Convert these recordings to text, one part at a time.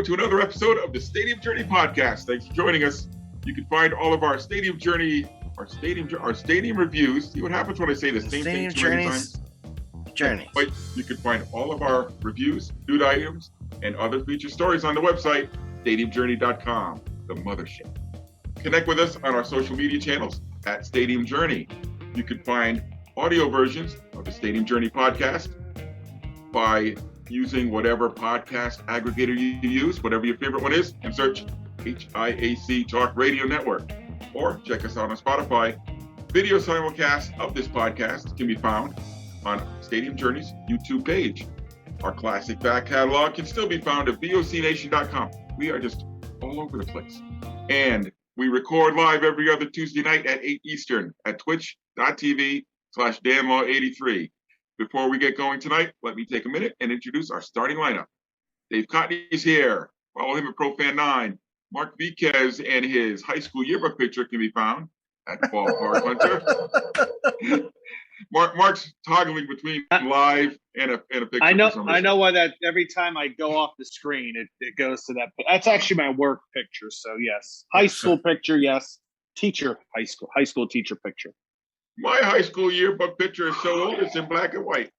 welcome to another episode of the Stadium Journey podcast. Thanks for joining us. You can find all of our Stadium Journey, our stadium reviews. See what happens when I say the same thing too many times? Journeys. But you can find all of our reviews, food items, and other feature stories on the website, stadiumjourney.com, the mothership. Connect with us on our social media channels at Stadium Journey. You can find audio versions of the Stadium Journey podcast by using whatever podcast aggregator you use, whatever your favorite one is, and search HIAC Talk Radio Network. Or check us out on Spotify. Video simulcast of this podcast can be found on Stadium Journey's YouTube page. Our classic back catalog can still be found at vocnation.com. We are just all over the place. And we record live every other Tuesday night at 8 Eastern at twitch.tv/danlaw83. Before we get going tonight, let me take a minute and introduce our starting lineup. Dave Cotney is here. Follow him at ProFan9. Mark Viquez and his high school yearbook picture can be found at Ballpark Hunter. Mark's toggling between live and a picture. I know why that every time I go off the screen, it goes to that. That's actually my work picture. So yes, high school picture. Yes, high school teacher picture. My high school yearbook picture is so old, it's in black and white.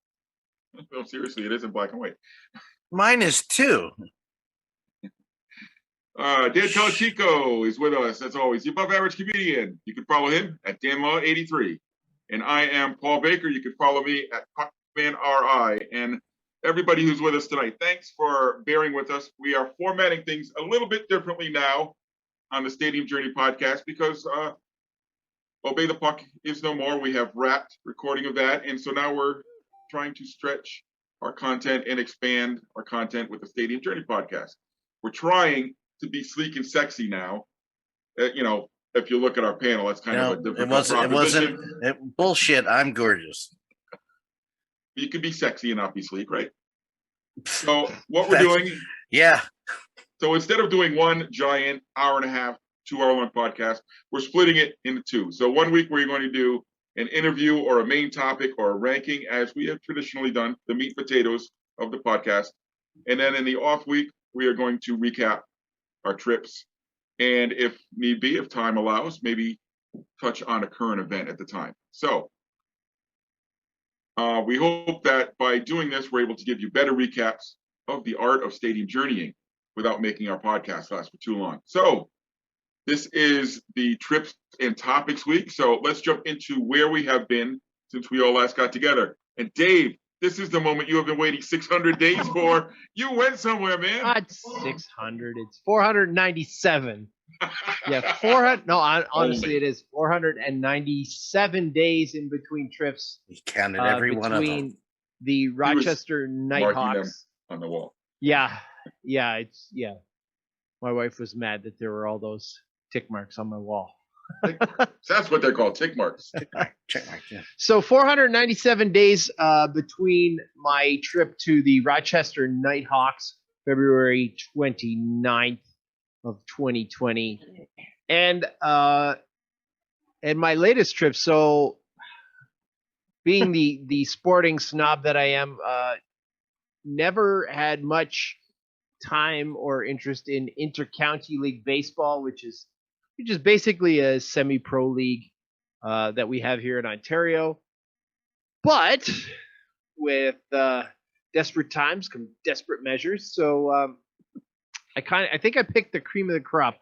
No, seriously, it is in black and white. Mine is too. Dan Calachico is with us, as always. The above average comedian. You can follow him at DanLaw83. And I am Paul Baker. You can follow me at PuckmanRI. And everybody who's with us tonight, thanks for bearing with us. We are formatting things a little bit differently now on the Stadium Journey podcast because Obey the Puck is no more. We have wrapped recording of that. And so now we're trying to stretch our content and expand our content with the Stadium Journey podcast. We're trying to be sleek and sexy now. If you look at our panel, that's kind of a different proposition. Bullshit. I'm gorgeous. You can be sexy and not be sleek, right? So what we're doing. Yeah. So instead of doing one giant hour and a half, 2-hour-long podcast, we're splitting it into two. So 1 week we're going to do an interview or a main topic or a ranking, as we have traditionally done, the meat and potatoes of the podcast. And then in the off week, we are going to recap our trips. And if need be, if time allows, maybe touch on a current event at the time. So we hope that by doing this, we're able to give you better recaps of the art of stadium journeying without making our podcast last for too long. So this is the trips and topics week. So let's jump into where we have been since we all last got together. And Dave, this is the moment you have been waiting 600 days for. You went somewhere, man. Not 600. It's 497. Yeah, 400. No, honestly, it is 497 days in between trips. He counted every one of them. Between the Rochester Nighthawks on the wall. Yeah. My wife was mad that there were all those tick marks on my wall. That's what they're called, tick marks. Check mark, yeah. So 497 days between my trip to the Rochester Nighthawks, February 29th of 2020, and my latest trip. So being the sporting snob that I am, never had much time or interest in inter-county league baseball, which is basically a semi-pro league that we have here in Ontario. But with desperate times come desperate measures. So I think I picked the cream of the crop,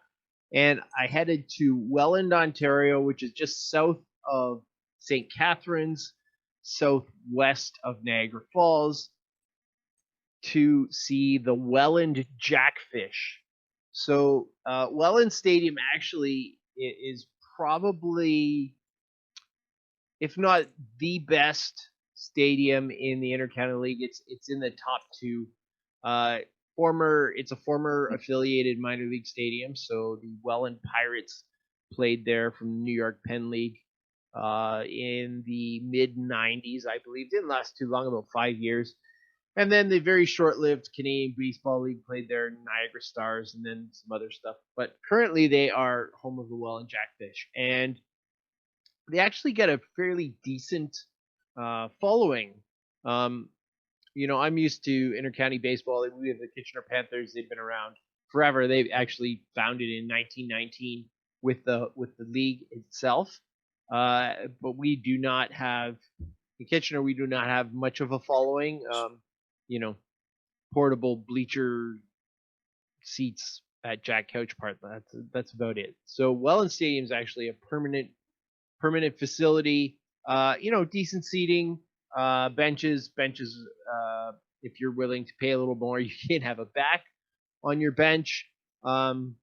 and I headed to Welland, Ontario, which is just south of St. Catharines, southwest of Niagara Falls, to see the Welland Jackfish. So Welland Stadium actually is probably, if not the best stadium in the Intercounty League, it's in the top two. It's a former affiliated minor league stadium, so the Welland Pirates played there from the New York Penn League in the mid-90s, I believe. Didn't last too long, about 5 years. And then the very short-lived Canadian Baseball League played there, Niagara Stars, and then some other stuff. But currently they are home of the Welland Jackfish. And they actually get a fairly decent following. I'm used to intercounty baseball. We have the Kitchener Panthers. They've been around forever. They actually founded in 1919 with the league itself. But we do not have in Kitchener. We do not have much of a following. Portable bleacher seats at Jack Couch Park. That's about it. So Welland Stadium is actually a permanent facility. Decent seating, benches. If you're willing to pay a little more, you can have a back on your bench. And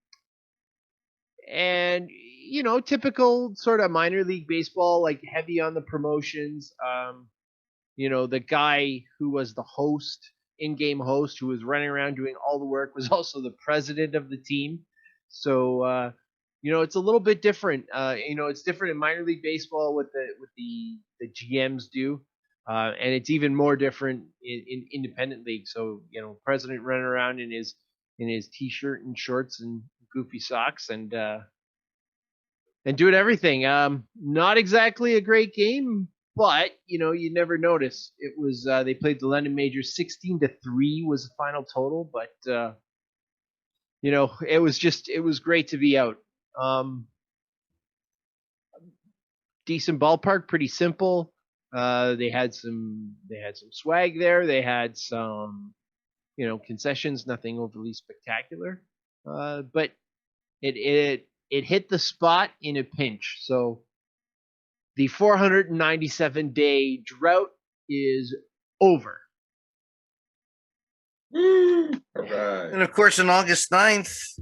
typical sort of minor league baseball, like heavy on the promotions. The guy who was the host, in-game host, who was running around doing all the work, was also the president of the team. So it's a little bit different. It's different in minor league baseball what the GMs do, and it's even more different in independent league. So president running around in his t-shirt and shorts and goofy socks and doing everything. Not exactly a great game, but you never notice. It was they played the London Majors 16-3 was the final total, but it was great to be out. Decent ballpark, pretty simple. They had some swag there. They had some concessions, nothing overly spectacular. But it hit the spot in a pinch. So the 497-day drought is over. All right. And of course, on August 9th,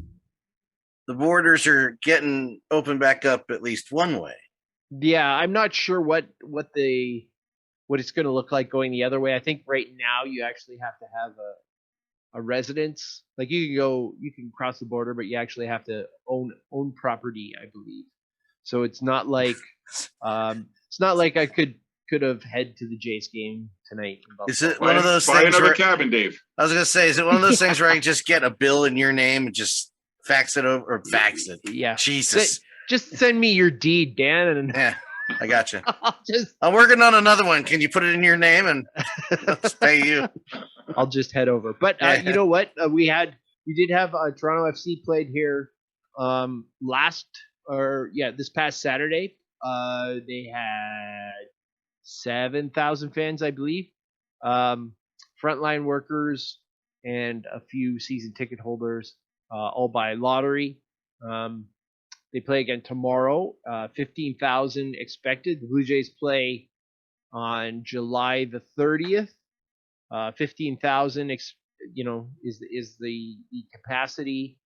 the borders are getting opened back up at least one way. Yeah, I'm not sure what it's going to look like going the other way. I think right now you actually have to have a residence. Like you can cross the border, but you actually have to own property, I believe. So it's not like I could have head to the Jays game tonight. Is it one of those buy things another where, cabin, Dave? I was gonna say, is it one of those things where I can just get a bill in your name and just fax it over or fax it? Yeah. Jesus. Just send me your deed, Dan, and Yeah, I got you. I'm working on another one. Can you put it in your name and let's pay you? I'll just head over. But you know what? We did have Toronto FC played here this past Saturday. They had 7,000 fans, I believe. Frontline workers and a few season ticket holders, all by lottery. They play again tomorrow. 15,000 expected. The Blue Jays play on July the 30th. 15,000, is the capacity.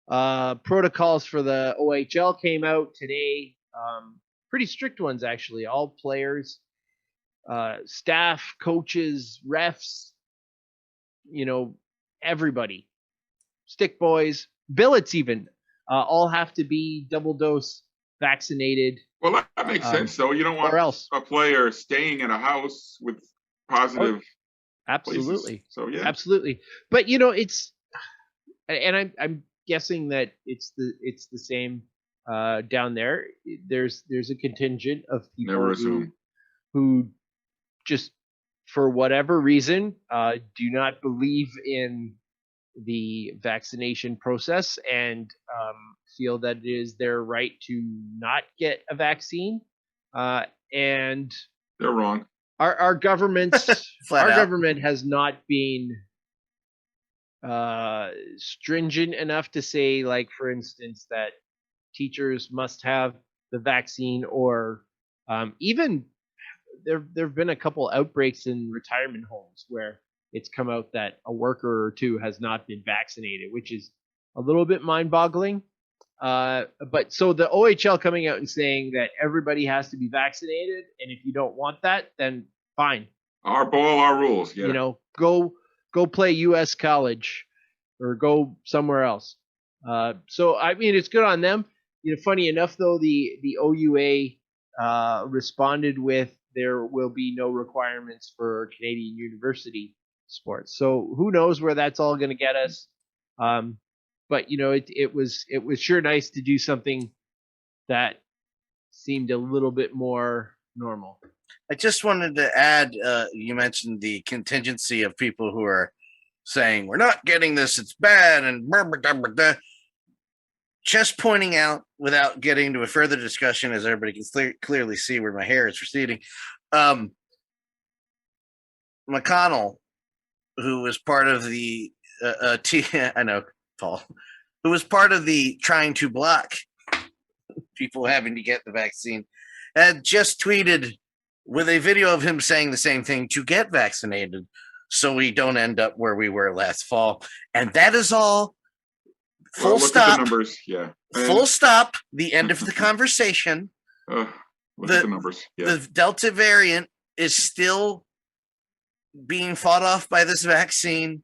Protocols for the OHL came out today. Pretty strict ones, actually. All players, staff, coaches, refs, everybody, stick boys, billets even, all have to be double dose vaccinated. Well, that makes sense. So you don't want a player staying in a house with positive. Absolutely. Places. So yeah, absolutely. But it's, and I'm guessing that it's the same down there. There's a contingent of people who just for whatever reason do not believe in the vaccination process and feel that it is their right to not get a vaccine. And they're wrong. Our government has not been stringent enough to say, like, for instance, that teachers must have the vaccine, or even there have been a couple outbreaks in retirement homes where it's come out that a worker or two has not been vaccinated, which is a little bit mind-boggling. But so the OHL coming out and saying that everybody has to be vaccinated, and if you don't want that, then fine. Our ball, our rules. Yeah. Go play U.S. college or go somewhere else. So I mean, it's good on them. Funny enough though, the OUA responded with there will be no requirements for Canadian university sports. So who knows where that's all going to get us? But it was sure nice to do something that seemed a little bit more normal. I just wanted to add, you mentioned the contingency of people who are saying we're not getting this, it's bad, and blah, blah, blah, blah. Just pointing out, without getting into a further discussion, as everybody can clearly see where my hair is receding, McConnell, who was part of the I know, Paul, who was part of the trying to block people having to get the vaccine, had just tweeted with a video of him saying the same thing, to get vaccinated so we don't end up where we were last fall. And that is all. Full stop. At the numbers. Yeah. Full stop. The end of the conversation. Look at the numbers. Yeah. The Delta variant is still being fought off by this vaccine.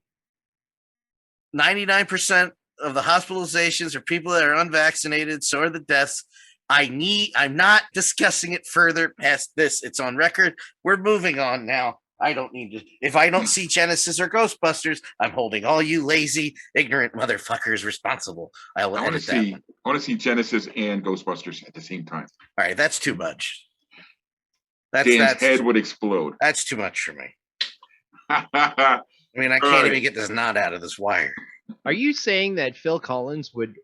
99% of the hospitalizations are people that are unvaccinated. So are the deaths. I'm not discussing it further past this. It's on record. We're moving on now. I don't need to. If I don't see Genesis or Ghostbusters, I'm holding all you lazy, ignorant motherfuckers responsible. I want to see Genesis and Ghostbusters at the same time. All right, that's too much. Dan's head would explode. That's too much for me. I mean, I can't even get this knot out of this wire. Are you saying that Phil Collins would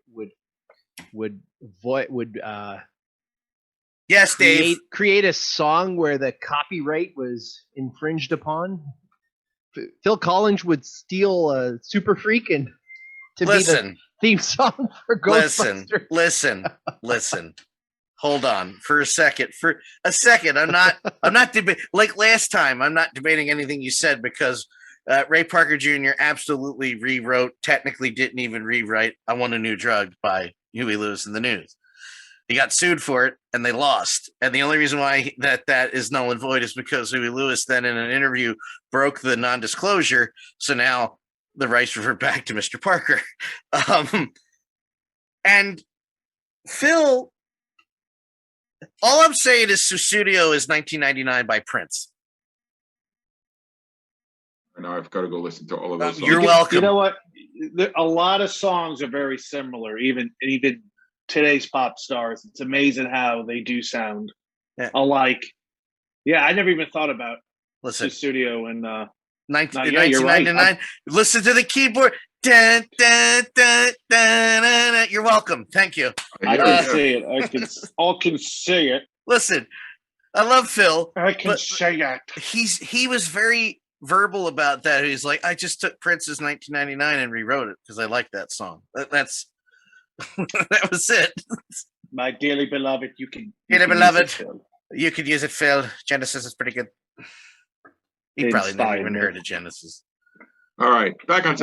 yes, Dave, create a song where the copyright was infringed upon? Phil Collins would steal Super Freak and be the theme song for Ghostbusters. Listen. Hold on for a second. I'm not debating like last time. I'm not debating anything you said because Ray Parker Jr. absolutely rewrote, technically didn't even rewrite I Want a New Drug by Huey Lewis and the News. He got sued for it and they lost. And the only reason why that is null and void is because Huey Lewis then in an interview broke the non-disclosure. So now the rights revert back to Mr. Parker. And Phil, all I'm saying is Sussudio is 1999 by Prince. Now I've got to go listen to all of those songs. You're welcome. You know what? A lot of songs are very similar, even today's pop stars. It's amazing how they do sound alike. Yeah, I never even thought about Sussudio and 1999. Right. Listen to the keyboard. Dun, dun, dun, dun, dun, dun. You're welcome. Thank you. I can see it. I can see it. Listen, I love Phil. I can say it. He was very verbal about that. He's like, I just took Prince's 1999 and rewrote it because I like that song. That's that was it. My dearly beloved, you can use it, Phil. Genesis is pretty good. He probably never even heard of Genesis. All right, back on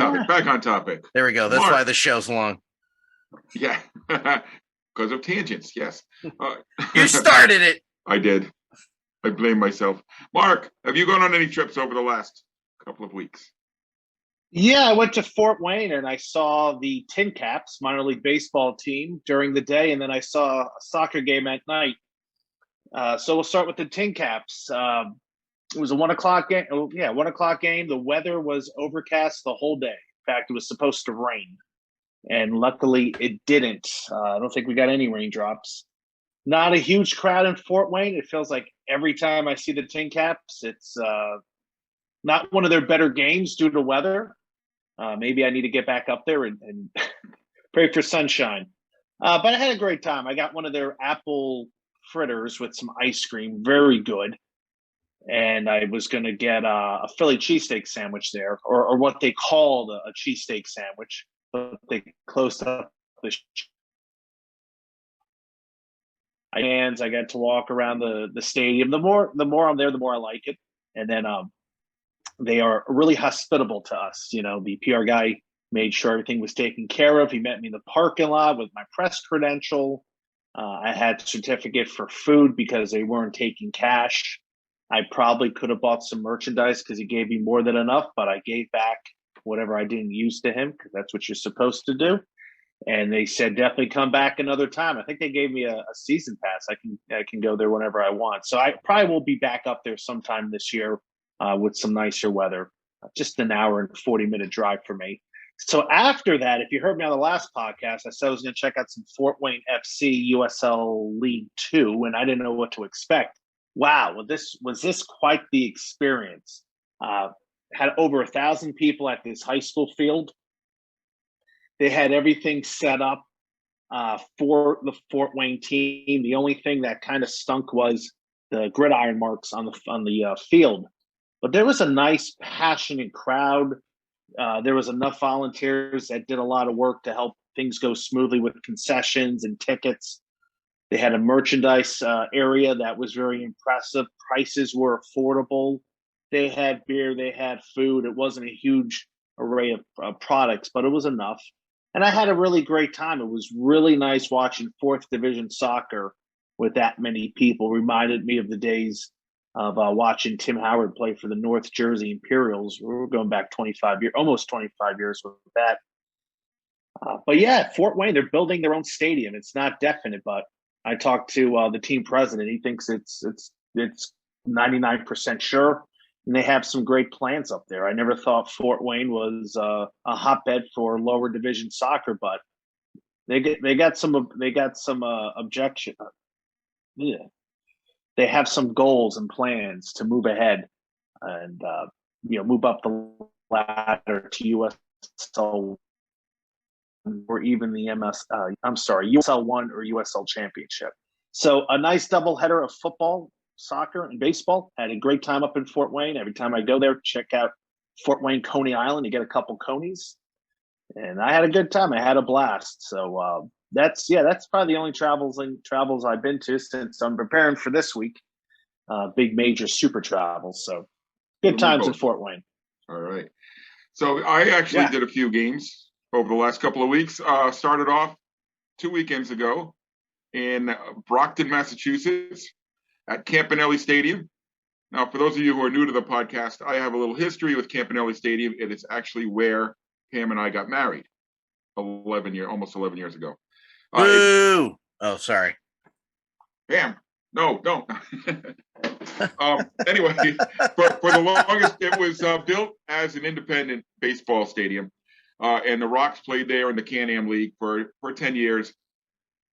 topic. There we go. That's why the show's long. Yeah, because of tangents. Yes. You started it. I did. I blame myself. Mark, have you gone on any trips over the last couple of weeks? Yeah, I went to Fort Wayne and I saw the Tin Caps minor league baseball team during the day, and then I saw a soccer game at night. So we'll start with the Tin Caps. It was a 1:00 game. 1:00 game. The weather was overcast the whole day. In fact, it was supposed to rain, and luckily it didn't. I don't think we got any raindrops. Not a huge crowd in Fort Wayne. It feels like every time I see the Tin Caps, it's not one of their better games due to weather. Maybe I need to get back up there and pray for sunshine. But I had a great time. I got one of their apple fritters with some ice cream. Very good. And I was going to get a Philly cheesesteak sandwich there, or what they called a cheesesteak sandwich, but they closed up the hands. I got to walk around the stadium. The more I'm there, the more I like it. And then they are really hospitable to us. You know, the PR guy made sure everything was taken care of. He met me in the parking lot with my press credential. I had a certificate for food because they weren't taking cash. I probably could have bought some merchandise because he gave me more than enough, but I gave back whatever I didn't use to him because that's what you're supposed to do. And they said, definitely come back another time. I think they gave me a season pass. I can go there whenever I want. So I probably will be back up there sometime this year with some nicer weather. Just an hour and 40-minute drive for me. So after that, if you heard me on the last podcast, I said I was going to check out some Fort Wayne FC USL League 2, and I didn't know what to expect. Wow, was this quite the experience. had over 1,000 people at this high school field. They had everything set up for the Fort Wayne team. The only thing that kind of stunk was the gridiron marks on the field. But there was a nice, passionate crowd. There was enough volunteers that did a lot of work to help things go smoothly with concessions and tickets. They had a merchandise area that was very impressive. Prices were affordable. They had beer, they had food. It wasn't a huge array of products, but it was enough. And I had a really great time. It was really nice watching fourth division soccer with that many people. Reminded me of the days of watching Tim Howard play for the North Jersey Imperials. We were going back 25 years, almost 25 years with that. But yeah, Fort Wayne, they're building their own stadium. It's not definite, but I talked to the team president. He thinks it's 99% sure, and they have some great plans up there. I never thought Fort Wayne was a hotbed for lower division soccer, but they got some objection. Yeah, they have some goals and plans to move ahead and move up the ladder to USL or even the USL 1 or USL Championship. So a nice doubleheader of football, soccer, and baseball. Had a great time up in Fort Wayne. Every time I go there, check out Fort Wayne Coney Island. You get a couple conies, and I had a good time. I had a blast. So that's probably the only travels I've been to since I'm preparing for this week. Big major super travels. So good times in Fort Wayne. All right. So I actually did a few games over the last couple of weeks. Started off 2 weekends ago in Brockton, Massachusetts at Campanelli Stadium. Now, for those of you who are new to the podcast, I have a little history with Campanelli Stadium. It is actually where Pam and I got married almost 11 years ago. Boo! Oh, sorry. Pam, no, don't. Anyway, for the longest, it was built as an independent baseball stadium. And the Rocks played there in the Can-Am League for 10 years.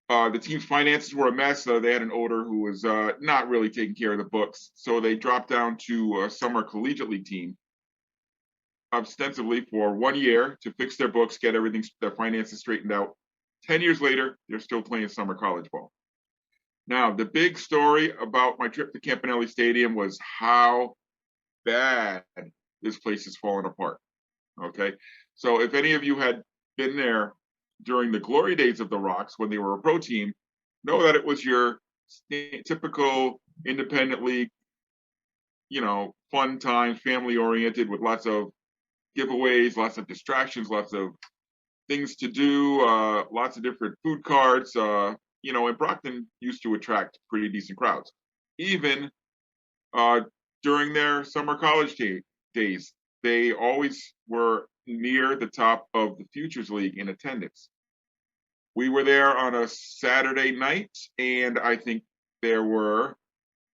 The team's finances were a mess. They had an owner who was not really taking care of the books. So they dropped down to a summer collegiate league team ostensibly for 1 year to fix their books, get their finances straightened out. 10 years later, they're still playing summer college ball. Now, the big story about my trip to Campanelli Stadium was how bad this place is falling apart. Okay. So if any of you had been there during the glory days of the Rocks when they were a pro team, know that it was your typical independent league, fun time, family oriented with lots of giveaways, lots of distractions, lots of things to do, lots of different food carts. And Brockton used to attract pretty decent crowds. Even during their summer college days, they always were near the top of the Futures League in attendance. We were there on a Saturday night, and I think there were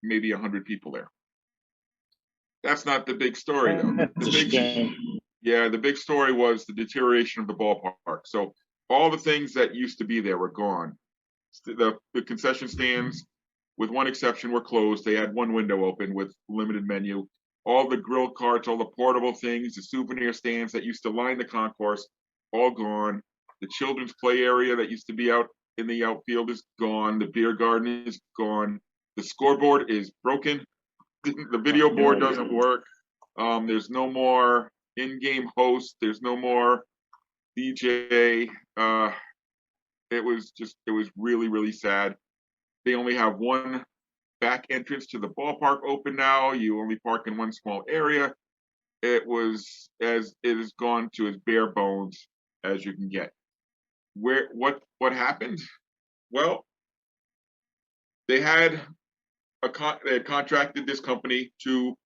maybe 100 people there. That's not the big story, though. The big story was the deterioration of the ballpark. So all the things that used to be there were gone. The concession stands, with one exception, were closed. They had one window open with limited menu. All the grill carts, all the portable things, the souvenir stands that used to line the concourse, all gone. The children's play area that used to be out in the outfield is gone. The beer garden is gone. The scoreboard is broken. The video board doesn't work. There's no more in-game host. There's no more DJ. It was really, really sad. They only have one back entrance to the ballpark open now. You only park in one small area. It has gone to as bare bones as you can get. What happened? Well, they had contracted this company to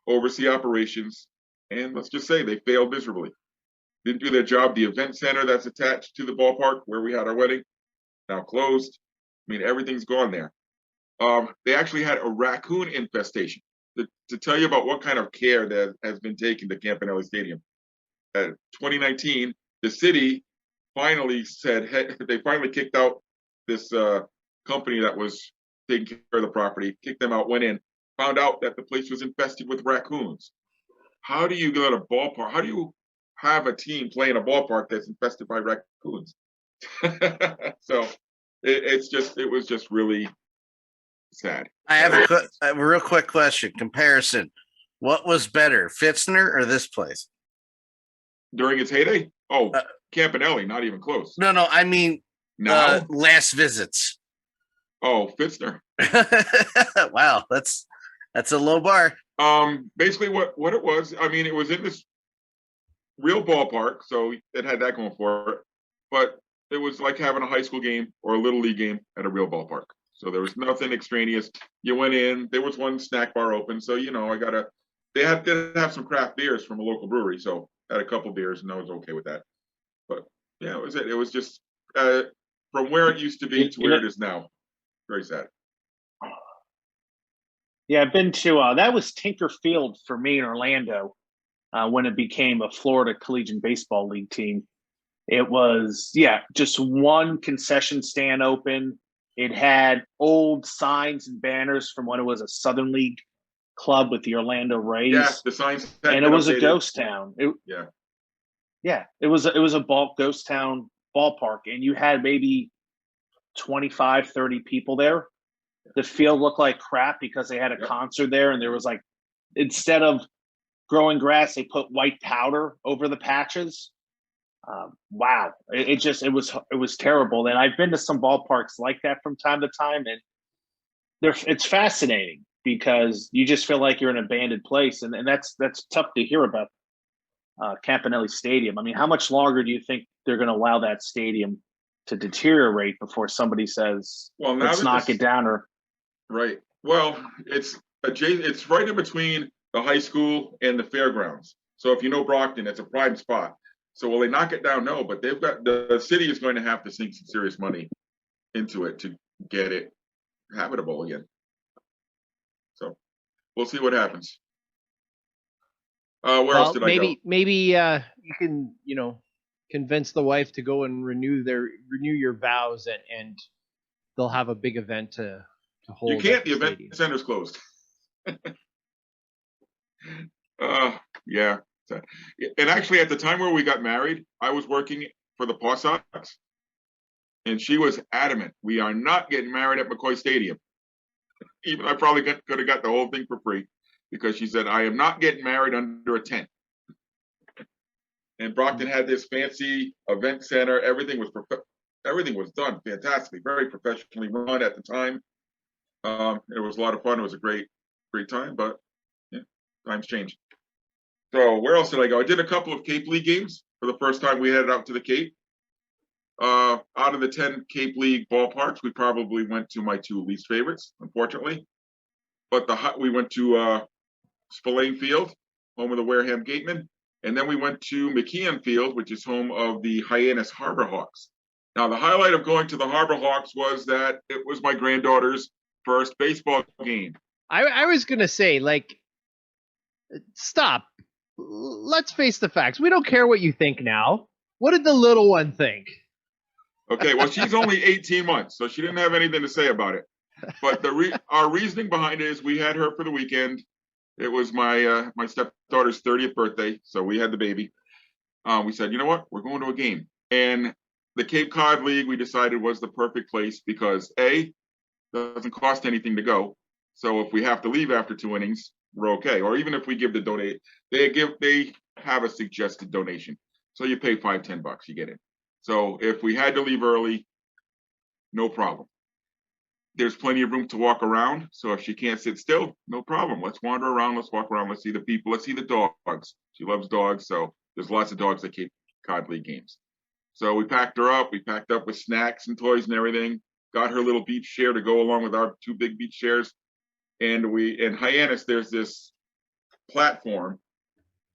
oversee operations, and let's just say they failed miserably. Didn't do their job. The event center that's attached to the ballpark where we had our wedding, now closed. I mean, everything's gone there. They actually had a raccoon infestation. To tell you about what kind of care that has been taken to Campanelli Stadium. 2019, the city finally they finally kicked out this company that was taking care of the property, kicked them out, went in, found out that the place was infested with raccoons. how do you go to a ballpark? How do you have a team play in a ballpark that's infested by raccoons? So it was just really sad. I have a real quick question. Comparison. What was better, Fitzner or this place? During its heyday? Oh, Campanelli, not even close. No, I mean now last visits. Oh, Fitzner. Wow, that's a low bar. Basically what it was, I mean, it was in this real ballpark, so it had that going for it. But it was like having a high school game or a little league game at a real ballpark. So there was nothing extraneous. You went in, there was one snack bar open, so they had to have some craft beers from a local brewery, so I had a couple beers and I was okay with that. But yeah, it was it. It was just from where it used to be to where it is now. Very sad. Yeah, I've been to that was Tinker Field for me in Orlando when it became a Florida Collegiate Baseball League team. It was just one concession stand open. It had old signs and banners from when it was a Southern League club with the Orlando Rays. Yeah, the signs. And it was a ghost town. It was a ghost town ballpark, and you had maybe 25, 30 people there. The field looked like crap because they had a concert there, and there was like, instead of growing grass, they put white powder over the patches. Wow, it was terrible. And I've been to some ballparks like that from time to time, and it's fascinating because you just feel like you're in an abandoned place, and that's tough to hear about Campanelli Stadium. I mean, how much longer do you think they're going to allow that stadium to deteriorate before somebody says, well, now let's knock it down? Or right. Well, it's right in between the high school and the fairgrounds. So if you know Brockton, it's a prime spot. So will they knock it down? No, but the city is going to have to sink some serious money into it to get it habitable again. So we'll see what happens. Where else did I go? Maybe you can convince the wife to go and renew your vows, and they'll have a big event to hold. You can't. The event center's closed. Yeah. And actually, at the time where we got married, I was working for the Paw Sox, and she was adamant, we are not getting married at McCoy Stadium. Even I probably could have got the whole thing for free, because she said, I am not getting married under a tent. And Brockton had this fancy event center. Everything was done fantastically, very professionally run at the time. It was a lot of fun. It was a great time, but times change. So where else did I go? I did a couple of Cape League games for the first time we headed out to the Cape. Out of the 10 Cape League ballparks, we probably went to my two least favorites, unfortunately. But we went to Spillane Field, home of the Wareham Gatemen, and then we went to McKeon Field, which is home of the Hyannis Harbor Hawks. Now, the highlight of going to the Harbor Hawks was that it was my granddaughter's first baseball game. I was gonna say, stop. Let's face the facts. We don't care what you think now. What did the little one think? Okay, well, she's only 18 months, so she didn't have anything to say about it. But our reasoning behind it is we had her for the weekend. It was my stepdaughter's 30th birthday, so we had the baby. We said, you know what? We're going to a game. And the Cape Cod League, we decided, was the perfect place because, A, doesn't cost anything to go. So if we have to leave after 2 innings, we're okay. Or even if we give the donate, they have a suggested donation. So you pay $5-10, you get in. So if we had to leave early, no problem. There's plenty of room to walk around. So if she can't sit still, no problem. Let's wander around. Let's walk around. Let's see the people. Let's see the dogs. She loves dogs. So there's lots of dogs at Cape Cod League games. So we packed her up. We packed up with snacks and toys and everything. Got her little beach chair to go along with our 2 big beach chairs. And in Hyannis, there's this platform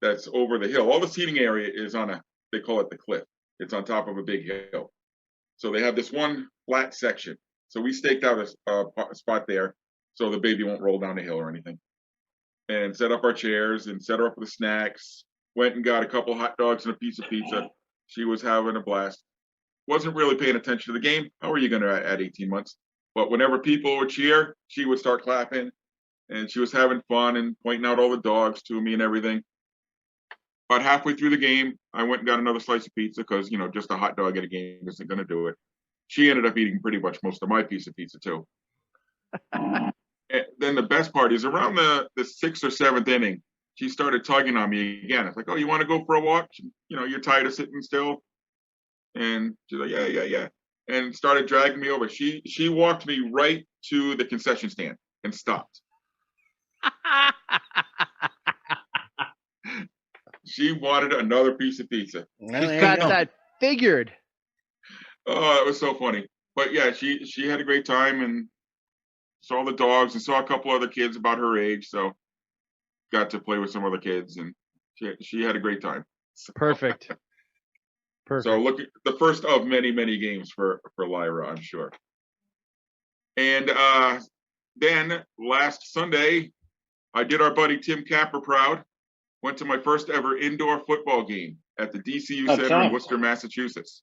that's over the hill. All the seating area is they call it the cliff. It's on top of a big hill. So they have this one flat section. So we staked out a spot there so the baby won't roll down the hill or anything. And set up our chairs and set her up with the snacks. Went and got a couple hot dogs and a piece of pizza. She was having a blast. Wasn't really paying attention to the game. How are you going to at 18 months? But whenever people would cheer, she would start clapping. And she was having fun and pointing out all the dogs to me and everything. About halfway through the game, I went and got another slice of pizza because, just a hot dog at a game isn't going to do it. She ended up eating pretty much most of my piece of pizza too. And then the best part is around the sixth or seventh inning, she started tugging on me again. It's like, oh, you want to go for a walk? You're tired of sitting still. And she's like, yeah. And started dragging me over. She walked me right to the concession stand and stopped. She wanted another piece of pizza. Well, there Got you go. that figured. Oh, it was so funny. But yeah, she had a great time and saw the dogs and saw a couple other kids about her age. So got to play with some other kids and she had a great time. Perfect. So look at the first of many, many games for Lyra, I'm sure. And then last Sunday, I did our buddy Tim Capper proud. Went to my first ever indoor football game at the DCU Center in Worcester, Massachusetts.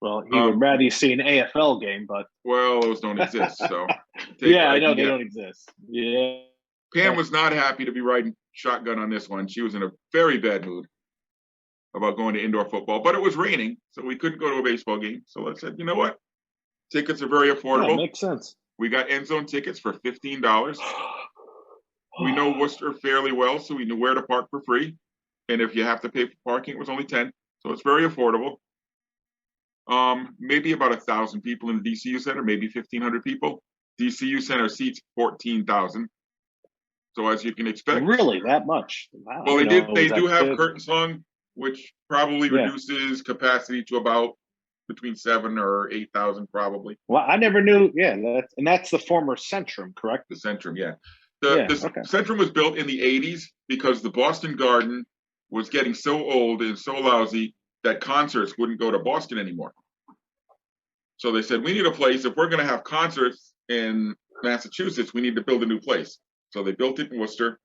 Well, he would rather you see an AFL game, but well, those don't exist. So yeah, I know they don't exist. Yeah. Pam was not happy to be riding shotgun on this one. She was in a very bad mood about going to indoor football, but it was raining, so we couldn't go to a baseball game. So I said, you know what? Tickets are very affordable. Yeah, makes sense. We got end zone tickets for $15. We know Worcester fairly well, so we knew where to park for free. And if you have to pay for parking, it was only $10. So it's very affordable. Maybe about 1,000 people in the DCU Center, maybe 1,500 people. DCU Center seats 14,000. So as you can expect, really that much? Wow. Well, they do have curtains hung, which probably reduces capacity to about between 7,000 or 8,000, probably. Well, I never knew. Yeah, that's the former Centrum, correct? The Centrum, yeah. The Centrum was built in the 80s because the Boston Garden was getting so old and so lousy that concerts wouldn't go to Boston anymore. So they said, we need a place. If we're going to have concerts in Massachusetts, we need to build a new place. So they built it in Worcester.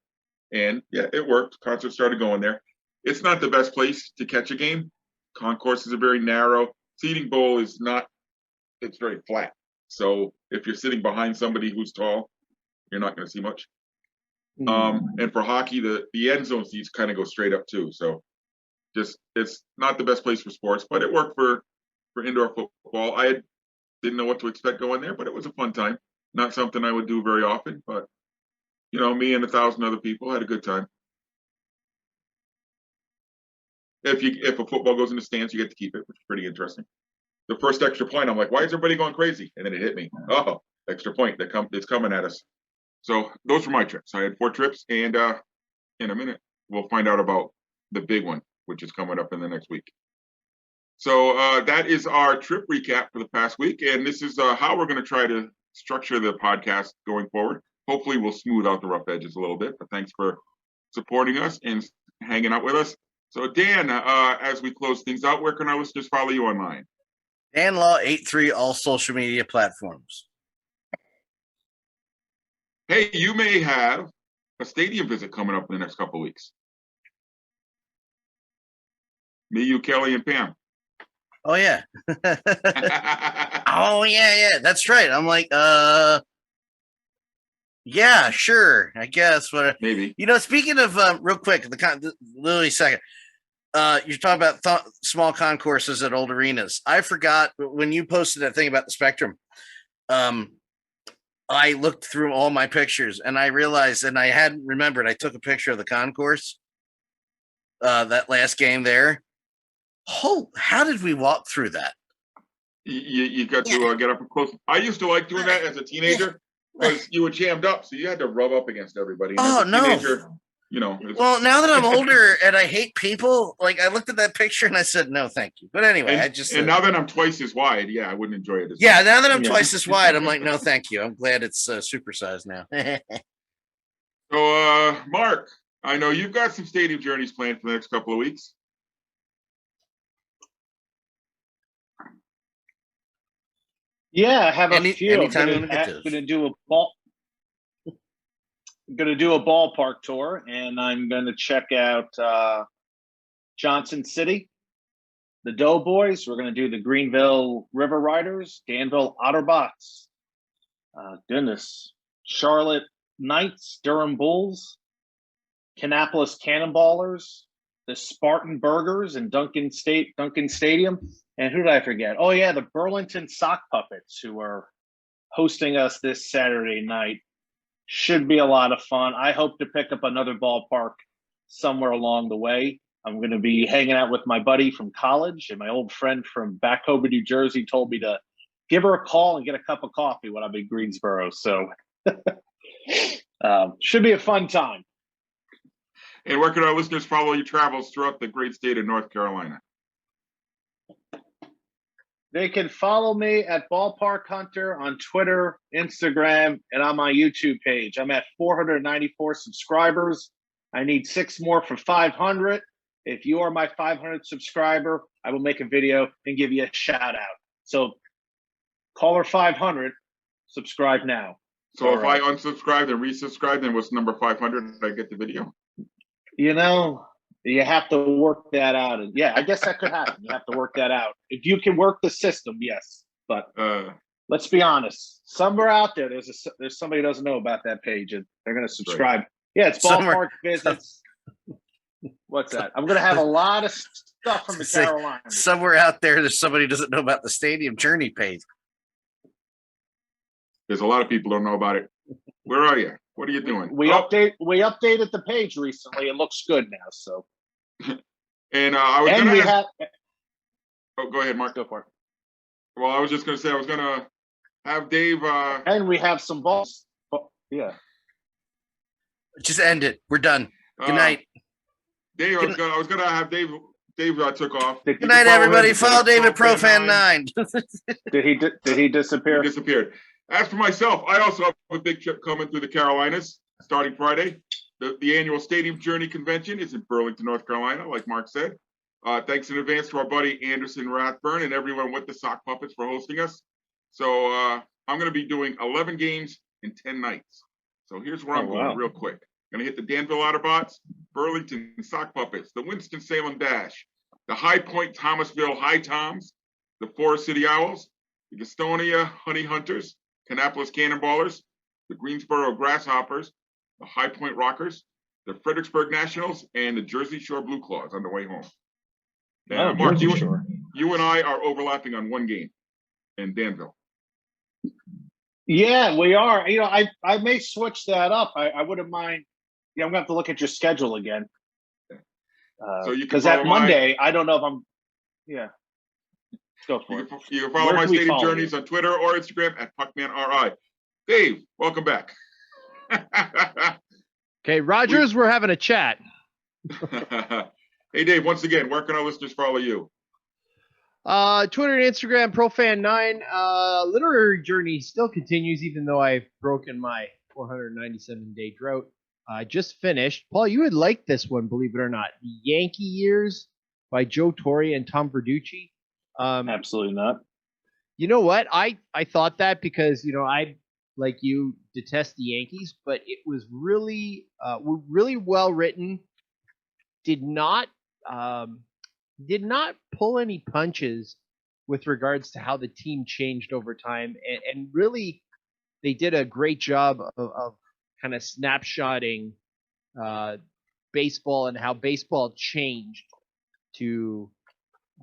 And yeah, it worked. Concerts started going there. It's not the best place to catch a game. Concourses are very narrow. Seating bowl is not, it's very flat. So if you're sitting behind somebody who's tall, you're not going to see much. And for hockey, the end zone seats kind of go straight up too. So just it's not the best place for sports, but it worked for indoor football. I didn't know what to expect going there, but it was a fun time. Not something I would do very often, but me and 1,000 other people had a good time. If a football goes in the stands, you get to keep it, which is pretty interesting. The first extra point, I'm like, why is everybody going crazy? And then it hit me. Oh, extra point it's coming at us. So those were my trips. I had 4 trips, and in a minute we'll find out about the big one, which is coming up in the next week. So that is our trip recap for the past week, and this is how we're going to try to structure the podcast going forward. Hopefully we'll smooth out the rough edges a little bit, but thanks for supporting us and hanging out with us. So Dan, as we close things out, where can our listeners follow you online? Dan Law 83, all social media platforms. Hey, you may have a stadium visit coming up in the next couple of weeks. Me, you, Kelly, and Pam. Oh, yeah. Oh, yeah. That's right. I'm like, yeah, sure. I guess. Maybe. Speaking of, real quick, literally second, you're talking about small concourses at old arenas. I forgot when you posted that thing about the Spectrum. I looked through all my pictures and I realized, and I hadn't remembered, I took a picture of the concourse, that last game there. Oh, how did we walk through that? You got to get up close. I used to like doing that as a teenager because you were jammed up, so you had to rub up against everybody. And teenager, well, now that I'm older and I hate people, like I looked at that picture and I said, no, thank you. But anyway, and now that I'm twice as wide, I wouldn't enjoy it as much. Now that I'm twice as wide, I'm like, no, thank you. I'm glad it's supersized now. So, Mark, I know you've got some stadium journeys planned for the next couple of weeks. Yeah, I have a few. Anytime I'm going to do a ballpark tour, and I'm going to check out Johnson City, the Doughboys. We're going to do the Greenville River Riders, Danville Otterbots, Charlotte Knights, Durham Bulls, Kannapolis Cannonballers, the Spartan Burgers in Duncan Stadium. And who did I forget? Oh yeah, the Burlington Sock Puppets, who are hosting us this Saturday night. Should be a lot of fun. I hope to pick up another ballpark somewhere along the way. I'm going to be hanging out with my buddy from college, and my old friend from back home in New Jersey told me to give her a call and get a cup of coffee when I'm in Greensboro. So should be a fun time. And where can our listeners follow your travels throughout the great state of North Carolina? They can follow me at Ballpark Hunter on Twitter, Instagram, and on my YouTube page. I'm at 494 subscribers. I need 6 more for 500. If you are my 500th subscriber, I will make a video and give you a shout out. So caller 500, subscribe now. So if I unsubscribe and resubscribe, then what's number 500? Did I get the video? You know, you have to work that out. And yeah, I guess that could happen. You have to work that out. If you can work the system, yes. But let's be honest. Somewhere out there, there's somebody who doesn't know about that page, and they're going to subscribe. Right. Yeah, it's Ballpark Visits. What's that? I'm going to have a lot of stuff from the Carolinas. Somewhere out there, there's somebody who doesn't know about the Stadium Journey page. There's a lot of people who don't know about it. Where are you? What are you doing? We updated the page recently. It looks good now. So, and I was going to ask. Oh, go ahead, Mark. Go for it. Well, I was just going to say I was going to have Dave. And we have some balls. Yeah. Just end it. We're done. Good night. Dave, I was gonna have Dave. Dave took off. Good night, everybody. Follow David Profan9. Did he disappear? He disappeared. As for myself, I also have a big trip coming through the Carolinas starting Friday. The annual Stadium Journey Convention is in Burlington, North Carolina, like Mark said. Thanks in advance to our buddy Anderson Rathburn and everyone with the Sock Puppets for hosting us. So I'm going to be doing 11 games in 10 nights. So here's where I'm going real quick. Going to hit the Danville Otterbots, Burlington Sock Puppets, the Winston-Salem Dash, the High Point Thomasville High Toms, the Forest City Owls, the Gastonia Honey Hunters, Kannapolis Cannonballers, the Greensboro Grasshoppers, the High Point Rockers, the Fredericksburg Nationals, and the Jersey Shore Blue Claws on the way home. Mark, you and I are overlapping on one game in Danville. Yeah, we are. You know, I may switch that up. I wouldn't mind. Yeah, I'm going to have to look at your schedule again. So you because that Monday, I don't know if I'm. Yeah. Go for it. You can follow my Stadium Journeys on Twitter or Instagram at PuckmanRI. Dave, welcome back. Okay, Rogers, we're having a chat. Hey, Dave, once again, where can our listeners follow you? Twitter and Instagram, Profan9. Literary journey still continues, even though I've broken my 497-day drought. I just finished. Paul, you would like this one, believe it or not. The Yankee Years by Joe Torre and Tom Verducci. Absolutely not. You know what? I thought that because, you know, I, like you, detest the Yankees, but it was really well written. Did not pull any punches with regards to how the team changed over time. And really, they did a great job of kind of snapshotting baseball and how baseball changed to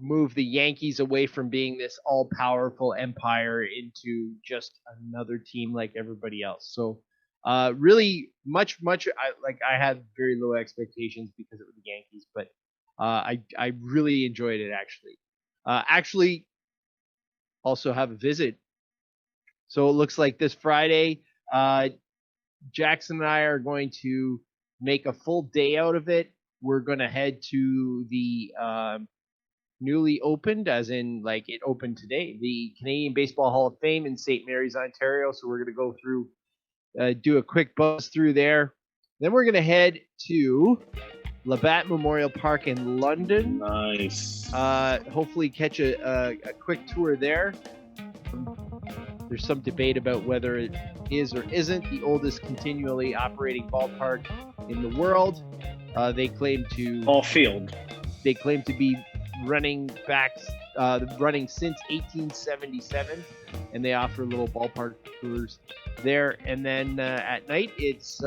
move the Yankees away from being this all-powerful empire into just another team like everybody else. So really much I had very low expectations because it was the Yankees, but I really enjoyed it actually. Actually also have a visit. So it looks like this Friday, Jackson and I are going to make a full day out of it. We're going to head to the newly opened, as in like it opened today, the Canadian Baseball Hall of Fame in St. Mary's, Ontario. So we're going to go through, do a quick buzz through there. Then we're going to head to Labatt Memorial Park in London. Nice. Hopefully catch a quick tour there. There's some debate about whether it is or isn't the oldest continually operating ballpark in the world. They claim to all field. They claim to be running since 1877, and they offer little ballpark tours there. And then at night, it's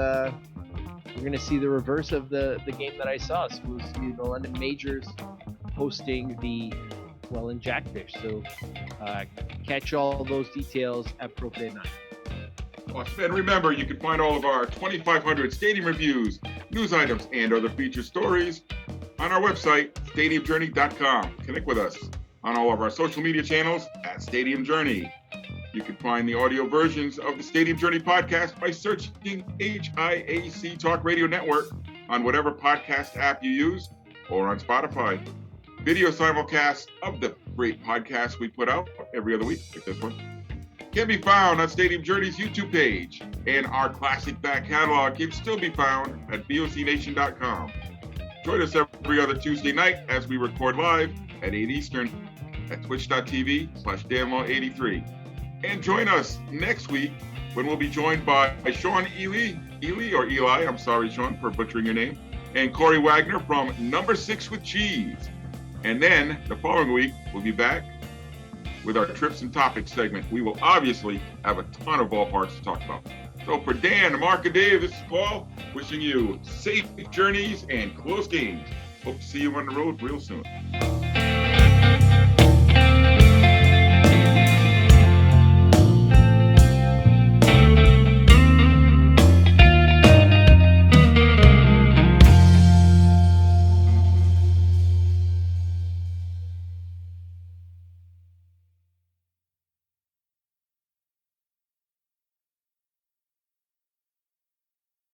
we're going to see the reverse of the game that I saw. So we'll see the London Majors hosting the Welland Jackfish. So catch all those details at Pro Day 9. And remember, you can find all of our 2,500 stadium reviews, news items, and other featured stories on our website, stadiumjourney.com. Connect with us on all of our social media channels at Stadium Journey. You can find the audio versions of the Stadium Journey podcast by searching HIAC Talk Radio Network on whatever podcast app you use or on Spotify. Video simulcasts of the great podcasts we put out every other week, like this one, can be found on Stadium Journey's YouTube page, and our classic back catalog can still be found at bocnation.com. Join us every other Tuesday night as we record live at 8 Eastern at twitch.tv/danlaw83. And join us next week when we'll be joined by Sean Eli, I'm sorry, Sean, for butchering your name, and Corey Wagner from Number 6 with Cheese. And then the following week, we'll be back with our Trips and Topics segment. We will obviously have a ton of ballparks to talk about. So for Dan, Mark, and Dave, this is Paul, wishing you safe journeys and close games. Hope to see you on the road real soon.